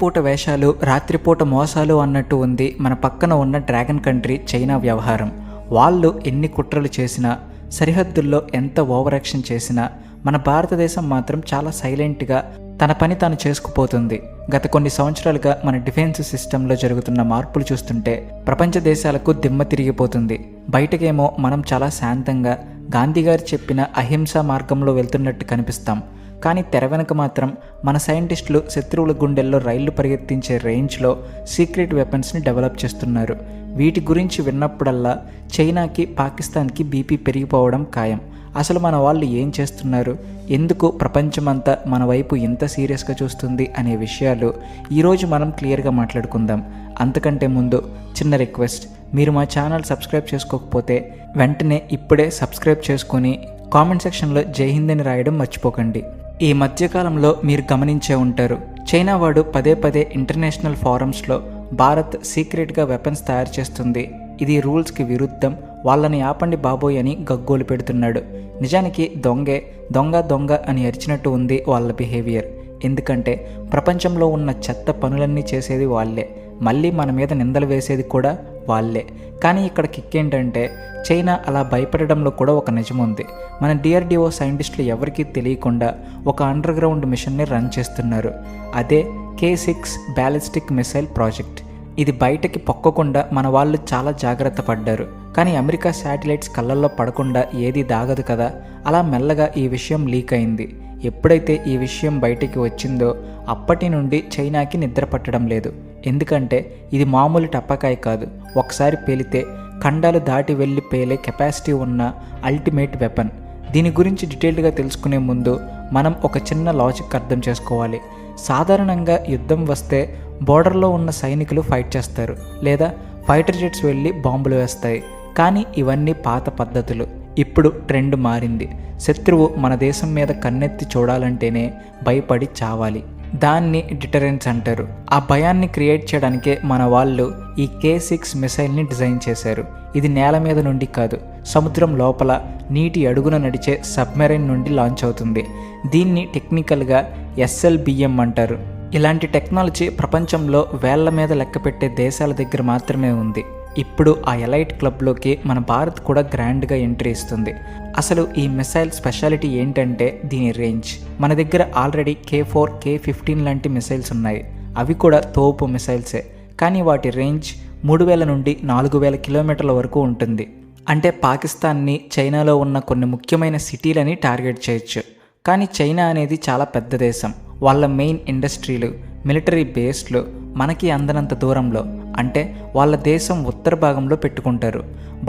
పూట వేషాలు రాత్రిపూట మోసాలు అన్నట్టు ఉంది మన పక్కన ఉన్న డ్రాగన్ కంట్రీ చైనా వ్యవహారం. వాళ్ళు ఎన్ని కుట్రలు చేసినా, సరిహద్దుల్లో ఎంత ఓవర్ యాక్షన్ చేసినా మన భారతదేశం మాత్రం చాలా సైలెంట్గా తన పని తాను చేసుకుపోతుంది. గత కొన్ని సంవత్సరాలుగా మన డిఫెన్స్ సిస్టంలో జరుగుతున్న మార్పులు చూస్తుంటే ప్రపంచ దేశాలకు దిమ్మ తిరిగిపోతుంది. బయటకేమో మనం చాలా శాంతంగా గాంధీ గారు చెప్పిన అహింసా మార్గంలో వెళ్తున్నట్టు కనిపిస్తాం. కానీ తెర వెనక మాత్రం మన సైంటిస్టులు శత్రువుల గుండెల్లో రైళ్లు పరిగెత్తించే రేంజ్లో సీక్రెట్ వెపన్స్ని డెవలప్ చేస్తున్నారు. వీటి గురించి విన్నప్పుడల్లా చైనాకి, పాకిస్తాన్కి బీపీ పెరిగిపోవడం ఖాయం. అసలు మన వాళ్ళు ఏం చేస్తున్నారు, ఎందుకు ప్రపంచమంతా మన వైపు ఇంత సీరియస్గా చూస్తుంది అనే విషయాలు ఈరోజు మనం క్లియర్గా మాట్లాడుకుందాం. అంతకంటే ముందు చిన్న రిక్వెస్ట్, మీరు మా ఛానల్ సబ్స్క్రైబ్ చేసుకోకపోతే వెంటనే ఇప్పుడే సబ్స్క్రైబ్ చేసుకొని కామెంట్ సెక్షన్లో జై హింద్ అని రాయడం మర్చిపోకండి. ఈ మధ్యకాలంలో మీరు గమనించే ఉంటారు, చైనా వాడు పదే పదే ఇంటర్నేషనల్ ఫారమ్స్లో భారత్ సీక్రెట్గా వెపన్స్ తయారు చేస్తుంది, ఇది రూల్స్కి విరుద్ధం, వాళ్ళని ఆపండి బాబోయ్ అని గగ్గోలు పెడుతున్నాడు. నిజానికి దొంగ అని అరిచినట్టు ఉంది వాళ్ళ బిహేవియర్. ఎందుకంటే ప్రపంచంలో ఉన్న చెత్త పనులన్నీ చేసేది వాళ్ళే, మళ్ళీ మన మీద నిందలు వేసేది కూడా వాళ్ళే. కానీ ఇక్కడ కిక్ ఏంటంటే చైనా అలా భయపడడంలో కూడా ఒక నిజం ఉంది. మన డిఆర్డిఓ సైంటిస్టులు ఎవరికీ తెలియకుండా ఒక అండర్ గ్రౌండ్ మిషన్ని రన్ చేస్తున్నారు. అదే K6 బ్యాలిస్టిక్ మిసైల్ ప్రాజెక్ట్. ఇది బయటకి పొక్కకుండా మన వాళ్ళు చాలా జాగ్రత్త పడ్డారు. కానీ అమెరికా శాటిలైట్స్ కళ్ళల్లో పడకుండా ఏది దాగదు కదా, అలా మెల్లగా ఈ విషయం లీక్ అయింది. ఎప్పుడైతే ఈ విషయం బయటికి వచ్చిందో అప్పటి నుండి చైనాకి నిద్ర పట్టడం లేదు. ఎందుకంటే ఇది మామూలు టప్పకాయ కాదు, ఒకసారి పేలితే ఖండాలు దాటి వెళ్ళి పేలే కెపాసిటీ ఉన్న అల్టిమేట్ వెపన్. దీని గురించి డీటెయిల్డ్గా తెలుసుకునే ముందు మనం ఒక చిన్న లాజిక్ అర్థం చేసుకోవాలి. సాధారణంగా యుద్ధం వస్తే బోర్డర్లో ఉన్న సైనికులు ఫైట్ చేస్తారు, లేదా ఫైటర్ జెట్స్ వెళ్ళి బాంబులు వేస్తాయి. కానీ ఇవన్నీ పాత పద్ధతులు. ఇప్పుడు ట్రెండ్ మారింది. శత్రువు మన దేశం మీద కన్నెత్తి చూడాలంటేనే భయపడి చావాలి. దాన్ని డిటరెన్స్ అంటారు. ఆ భయాన్ని క్రియేట్ చేయడానికే మన వాళ్ళు ఈ K6 మిసైల్ని డిజైన్ చేశారు. ఇది నేల మీద నుండి కాదు, సముద్రం లోపల నీటి అడుగున నడిచే సబ్మెరైన్ నుండి లాంచ్ అవుతుంది. దీన్ని టెక్నికల్గా SLBM అంటారు. ఇలాంటి టెక్నాలజీ ప్రపంచంలో వేళ్ల మీద లెక్కపెట్టే దేశాల దగ్గర మాత్రమే ఉంది. ఇప్పుడు ఆ ఎలైట్ క్లబ్లోకి మన భారత్ కూడా గ్రాండ్గా ఎంట్రీ ఇస్తుంది. అసలు ఈ మిసైల్ స్పెషాలిటీ ఏంటంటే దీని రేంజ్. మన దగ్గర ఆల్రెడీ K4, K15 లాంటి మిసైల్స్ ఉన్నాయి. అవి కూడా తోపు మిసైల్సే, కానీ వాటి రేంజ్ 3000 నుండి 4000 కిలోమీటర్ల వరకు ఉంటుంది. అంటే పాకిస్తాన్ని, చైనాలో ఉన్న కొన్ని ముఖ్యమైన సిటీలని టార్గెట్ చేయొచ్చు. కానీ చైనా అనేది చాలా పెద్ద దేశం. వాళ్ళ మెయిన్ ఇండస్ట్రీలు, మిలిటరీ బేస్లు మనకి అందనంత దూరంలో, అంటే వాళ్ళ దేశం ఉత్తర భాగంలో పెట్టుకుంటారు.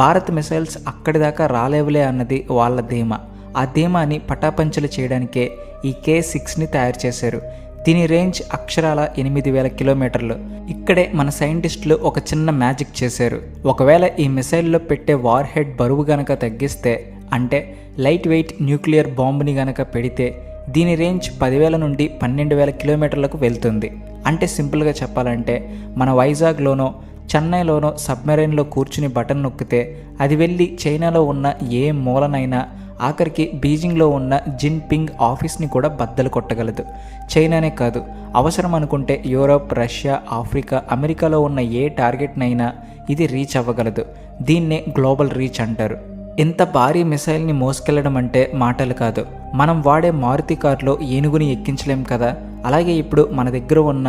భారత్ మిసైల్స్ అక్కడి దాకా రాలేవులే అన్నది వాళ్ళ ధీమా. ఆ ధీమాని పటాపంచలు చేయడానికే ఈ K6ని తయారు చేశారు. దీని రేంజ్ అక్షరాల 8000 కిలోమీటర్లు. ఇక్కడే మన సైంటిస్టులు ఒక చిన్న మ్యాజిక్ చేశారు. ఒకవేళ ఈ మిసైల్లో పెట్టే వార్ హెడ్ బరువు గనక తగ్గిస్తే, అంటే లైట్ వెయిట్ న్యూక్లియర్ బాంబుని గనక పెడితే దీని రేంజ్ 10,000 నుండి 12,000 కిలోమీటర్లకు వెళ్తుంది. అంటే సింపుల్గా చెప్పాలంటే మన వైజాగ్లోనో చెన్నైలోనో సబ్మెరైన్లో కూర్చుని బటన్ నొక్కితే అది వెళ్ళి చైనాలో ఉన్న ఏ మూలనైనా, ఆఖరికి బీజింగ్లో ఉన్న జిన్పింగ్ ఆఫీస్ని కూడా బద్దలు కొట్టగలదు. చైనానే కాదు, అవసరం అనుకుంటే యూరోప్, రష్యా, ఆఫ్రికా, అమెరికాలో ఉన్న ఏ టార్గెట్నైనా ఇది రీచ్ అవ్వగలదు. దీన్నే గ్లోబల్ రీచ్ అంటారు. ఇంత భారీ మిసైల్ని మోసుకెళ్లడం అంటే మాటలు కాదు. మనం వాడే మారుతి కార్లో ఏనుగుని ఎక్కించలేం కదా. అలాగే ఇప్పుడు మన దగ్గర ఉన్న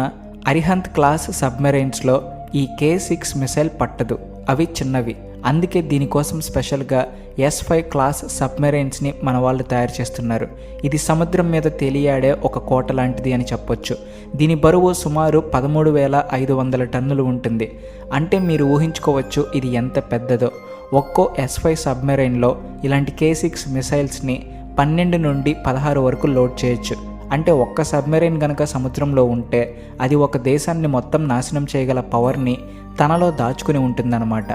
అరిహంత్ క్లాస్ సబ్మెరైన్స్లో ఈ K6 మిసైల్ పట్టదు, అవి చిన్నవి. అందుకే దీనికోసం స్పెషల్గా S5 క్లాస్ సబ్మెరైన్స్ని మన వాళ్ళు తయారు చేస్తున్నారు. ఇది సముద్రం మీద తేలియాడే ఒక కోట లాంటిది అని చెప్పొచ్చు. దీని బరువు సుమారు 13,500 టన్నులు ఉంటుంది. అంటే మీరు ఊహించుకోవచ్చు ఇది ఎంత పెద్దదో. ఒక్కో S5 సబ్మెరైన్లో ఇలాంటి K6 మిసైల్స్ని 12 నుండి 16 వరకు లోడ్ చేయొచ్చు. అంటే ఒక్క సబ్మెరైన్ గనక సముద్రంలో ఉంటే అది ఒక దేశాన్ని మొత్తం నాశనం చేయగల పవర్ని తనలో దాచుకుని ఉంటుందన్నమాట.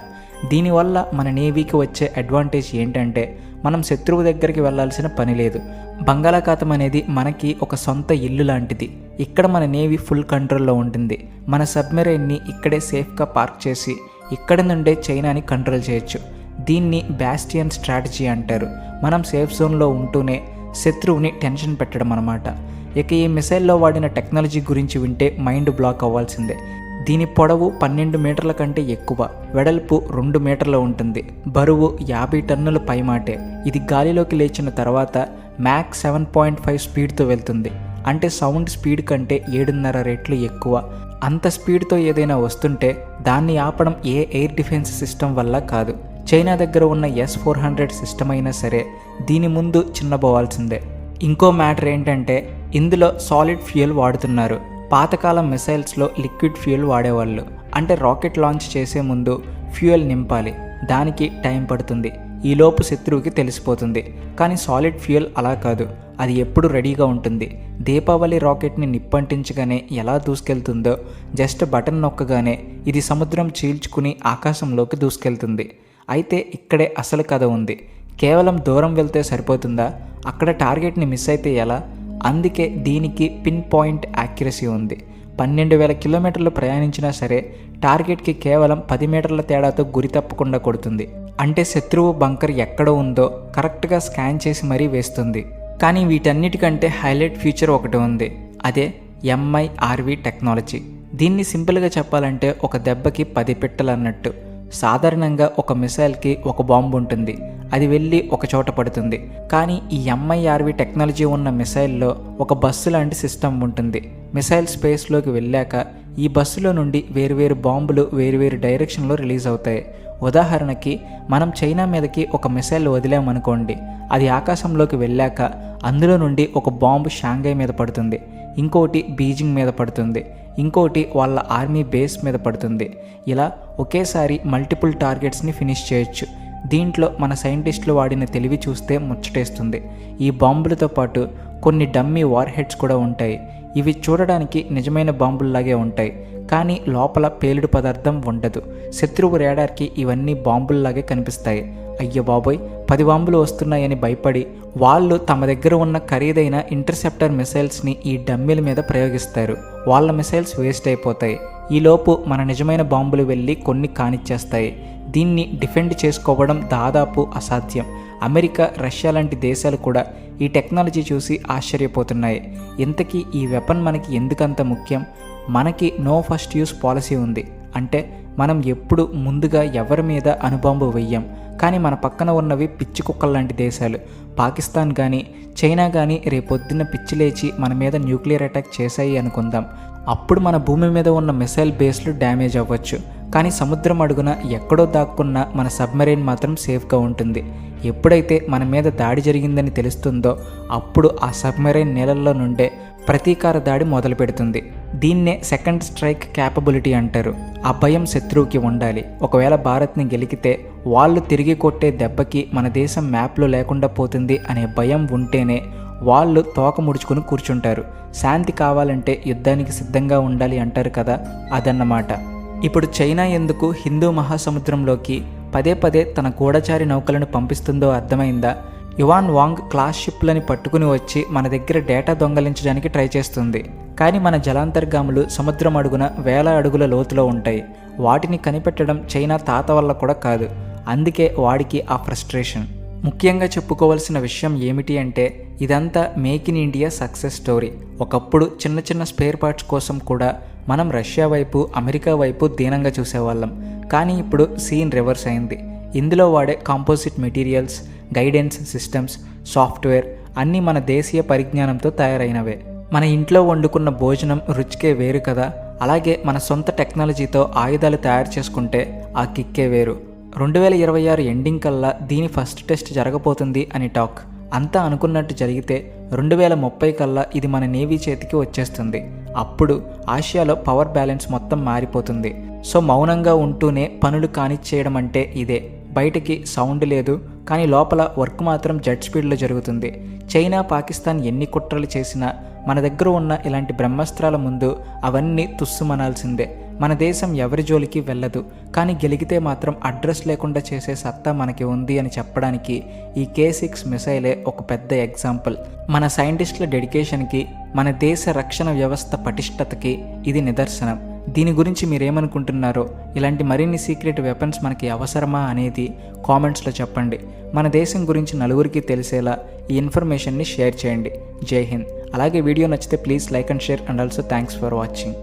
దీనివల్ల మన నేవీకి వచ్చే అడ్వాంటేజ్ ఏంటంటే మనం శత్రువు దగ్గరికి వెళ్లాల్సిన పని లేదు. బంగాళాఖాతం అనేది మనకి ఒక సొంత ఇల్లు లాంటిది. ఇక్కడ మన నేవీ ఫుల్ కంట్రోల్లో ఉంటుంది. మన సబ్మెరైన్ని ఇక్కడే సేఫ్గా పార్క్ చేసి ఇక్కడ నుండే చైనాని కంట్రోల్ చేయొచ్చు. దీన్ని బ్యాస్టియన్ స్ట్రాటజీ అంటారు. మనం సేఫ్ జోన్లో ఉంటూనే శత్రువుని టెన్షన్ పెట్టడం అన్నమాట. ఇక ఈ మిసైల్లో వాడిన టెక్నాలజీ గురించి వింటే మైండ్ బ్లాక్ అవ్వాల్సిందే. దీని పొడవు 12 మీటర్ల కంటే ఎక్కువ, వెడల్పు 2 మీటర్లు ఉంటుంది, బరువు 50 టన్నుల పైమాటే. ఇది గాలిలోకి లేచిన తర్వాత మ్యాక్ 7.5 స్పీడ్తో వెళ్తుంది. అంటే సౌండ్ స్పీడ్ కంటే 7.5 రెట్లు ఎక్కువ. అంత స్పీడ్తో ఏదైనా వస్తుంటే దాన్ని ఆపడం ఏ ఎయిర్ డిఫెన్స్ సిస్టమ్ వల్ల కాదు. చైనా దగ్గర ఉన్న S-400 సిస్టమ్ అయినా సరే దీని ముందు చిన్నబోవాల్సిందే. ఇంకో మ్యాటర్ ఏంటంటే ఇందులో సాలిడ్ ఫ్యూయల్ వాడుతున్నారు. పాతకాలం మిసైల్స్లో లిక్విడ్ ఫ్యూయల్ వాడేవాళ్ళు. అంటే రాకెట్ లాంచ్ చేసే ముందు ఫ్యూయల్ నింపాలి, దానికి టైం పడుతుంది, ఈలోపు శత్రువుకి తెలిసిపోతుంది. కానీ సాలిడ్ ఫ్యూయల్ అలా కాదు, అది ఎప్పుడు రెడీగా ఉంటుంది. దీపావళి రాకెట్ని నిప్పంటించగానే ఎలా దూసుకెళ్తుందో జస్ట్ బటన్ నొక్కగానే ఇది సముద్రం చీల్చుకుని ఆకాశంలోకి దూసుకెళ్తుంది. అయితే ఇక్కడే అసలు కథ ఉంది. కేవలం దూరం వెళ్తే సరిపోతుందా? అక్కడ టార్గెట్ని మిస్ అయితే ఎలా? అందుకే దీనికి పిన్ పాయింట్ యాక్యురసీ ఉంది. 12,000 కిలోమీటర్లు ప్రయాణించినా సరే టార్గెట్కి కేవలం 10 మీటర్ల తేడాతో గురి తప్పకుండా కొడుతుంది. అంటే శత్రువు బంకర్ ఎక్కడ ఉందో కరెక్ట్గా స్కాన్ చేసి మరీ వేస్తుంది. కానీ వీటన్నిటికంటే హైలైట్ ఫీచర్ ఒకటి ఉంది, అదే MIRV టెక్నాలజీ. దీన్ని సింపుల్గా చెప్పాలంటే ఒక దెబ్బకి 10 పిట్టలు అన్నట్టు. సాధారణంగా ఒక మిసైల్కి ఒక బాంబు ఉంటుంది, అది వెళ్ళి ఒక చోట పడుతుంది. కానీ ఈ MIRV టెక్నాలజీ ఉన్న మిసైల్లో ఒక బస్సు లాంటి సిస్టమ్ ఉంటుంది. మిసైల్ స్పేస్లోకి వెళ్ళాక ఈ బస్సులో నుండి వేరువేరు బాంబులు వేరువేరు డైరెక్షన్లో రిలీజ్ అవుతాయి. ఉదాహరణకి మనం చైనా మీదకి ఒక మిసైల్ వదిలామనుకోండి, అది ఆకాశంలోకి వెళ్ళాక అందులో నుండి ఒక బాంబు షాంఘై మీద పడుతుంది, ఇంకోటి బీజింగ్ మీద పడుతుంది, ఇంకోటి వాళ్ళ ఆర్మీ బేస్ మీద పడుతుంది. ఇలా ఒకేసారి మల్టిపుల్ టార్గెట్స్ని ఫినిష్ చేయొచ్చు. దీంట్లో మన సైంటిస్టులు వాడిన తెలివి చూస్తే ముచ్చటేస్తుంది. ఈ బాంబులతో పాటు కొన్ని డమ్మీ వార్ హెడ్స్ కూడా ఉంటాయి. ఇవి చూడడానికి నిజమైన బాంబుల్లాగే ఉంటాయి, కానీ లోపల పేలుడు పదార్థం ఉండదు. శత్రువు రేడార్కి ఇవన్నీ బాంబుల్లాగే కనిపిస్తాయి. అయ్యో బాబోయ్, 10 బాంబులు వస్తున్నాయని భయపడి వాళ్ళు తమ దగ్గర ఉన్న ఖరీదైన ఇంటర్సెప్టర్ మిసైల్స్ని ఈ డమ్మీల మీద ప్రయోగిస్తారు. వాళ్ళ మిసైల్స్ వేస్ట్ అయిపోతాయి. ఈలోపు మన నిజమైన బాంబులు వెళ్ళి కొన్ని కానిచ్చేస్తాయి. దీన్ని డిఫెండ్ చేసుకోవడం దాదాపు అసాధ్యం. అమెరికా, రష్యా లాంటి దేశాలు కూడా ఈ టెక్నాలజీ చూసి ఆశ్చర్యపోతున్నాయి. ఇంతకీ ఈ వెపన్ మనకి ఎందుకంత ముఖ్యం? మనకి నో ఫస్ట్ యూస్ పాలసీ ఉంది. అంటే మనం ఎప్పుడు ముందుగా ఎవరి మీద అణుబాంబు వెయ్యం. కానీ మన పక్కన ఉన్నవి పిచ్చి కుక్కల లాంటి దేశాలు, పాకిస్తాన్ కానీ చైనా కానీ రేపొద్దున్న పిచ్చి లేచి మన మీద న్యూక్లియర్ అటాక్ చేశాయి అనుకుందాం. అప్పుడు మన భూమి మీద ఉన్న మిసైల్ బేస్లు డ్యామేజ్ అవ్వచ్చు. కానీ సముద్రం అడుగున ఎక్కడో దాక్కున్న మన సబ్మెరైన్ మాత్రం సేఫ్గా ఉంటుంది. ఎప్పుడైతే మన మీద దాడి జరిగిందని తెలుస్తుందో అప్పుడు ఆ సబ్మెరైన్ నీళ్ళల్లో నుండే ప్రతీకార దాడి మొదలు పెడుతుంది. దీన్నే సెకండ్ స్ట్రైక్ క్యాపబిలిటీ అంటారు. ఆ భయం శత్రువుకి ఉండాలి. ఒకవేళ భారత్ని గెలికితే వాళ్ళు తిరిగి కొట్టే దెబ్బకి మన దేశం మ్యాప్లో లేకుండా పోతుంది అనే భయం ఉంటేనే వాళ్ళు తోక ముడుచుకుని కూర్చుంటారు. శాంతి కావాలంటే యుద్ధానికి సిద్ధంగా ఉండాలి అంటారు కదా, అదన్నమాట. ఇప్పుడు చైనా ఎందుకు హిందూ మహాసముద్రంలోకి పదే పదే తన గూఢచారి నౌకలను పంపిస్తుందో అర్థమైందా? యువాన్ వాంగ్ క్లాస్ షిప్లని పట్టుకుని వచ్చి మన దగ్గర డేటా దొంగలించడానికి ట్రై చేస్తుంది. కానీ మన జలాంతర్గాములు సముద్రం అడుగున వేల అడుగుల లోతులో ఉంటాయి. వాటిని కనిపెట్టడం చైనా తాత వల్ల కూడా కాదు. అందుకే వాడికి ఆ ఫ్రస్ట్రేషన్. ముఖ్యంగా చెప్పుకోవాల్సిన విషయం ఏమిటి అంటే ఇదంతా make in India success story. ఒకప్పుడు చిన్న చిన్న స్పేర్ పార్ట్స్ కోసం కూడా మనం రష్యా వైపు, అమెరికా వైపు దీనంగా చూసేవాళ్ళం. కానీ ఇప్పుడు సీన్ రివర్స్ అయింది. ఇందులో వాడే composite materials, guidance systems, software అన్నీ మన దేశీయ పరిజ్ఞానంతో తయారైనవే. మన ఇంట్లో వండుకున్న భోజనం రుచికే వేరు కదా, అలాగే మన సొంత టెక్నాలజీతో ఆయుధాలు తయారు చేసుకుంటే ఆ కిక్కే వేరు. 2026 ఎండింగ్ కల్లా దీని ఫస్ట్ టెస్ట్ జరగబోతుంది అని టాక్. అంతా అనుకున్నట్టు జరిగితే 2030 కల్లా ఇది మన నేవీ చేతికి వచ్చేస్తుంది. అప్పుడు ఆసియాలో పవర్ బ్యాలెన్స్ మొత్తం మారిపోతుంది. సో మౌనంగా ఉంటూనే పనులు కానిచ్చేయడం అంటే ఇదే. బయటికి సౌండ్ లేదు, కానీ లోపల వర్క్ మాత్రం జెట్ స్పీడ్లో జరుగుతుంది. చైనా, పాకిస్తాన్ ఎన్ని కుట్రలు చేసినా మన దగ్గర ఉన్న ఇలాంటి బ్రహ్మాస్త్రాల ముందు అవన్నీ తుస్సుమనాల్సిందే. మన దేశం ఎవరి జోలికి వెళ్ళదు, కానీ గెలిగితే మాత్రం అడ్రస్ లేకుండా చేసే సత్తా మనకి ఉంది అని చెప్పడానికి ఈ K6 మిసైలే ఒక పెద్ద ఎగ్జాంపుల్. మన సైంటిస్టుల డెడికేషన్కి, మన దేశ రక్షణ వ్యవస్థ పటిష్టతకి ఇది నిదర్శనం. దీని గురించి మీరేమనుకుంటున్నారో, ఇలాంటి మరిన్ని సీక్రెట్ వెపన్స్ మనకి అవసరమా అనేది కామెంట్స్లో చెప్పండి. మన దేశం గురించి నలుగురికి తెలిసేలా ఈ ఇన్ఫర్మేషన్ని షేర్ చేయండి. జై హింద్. అలాగే వీడియో నచ్చితే please like and share and also thanks for watching.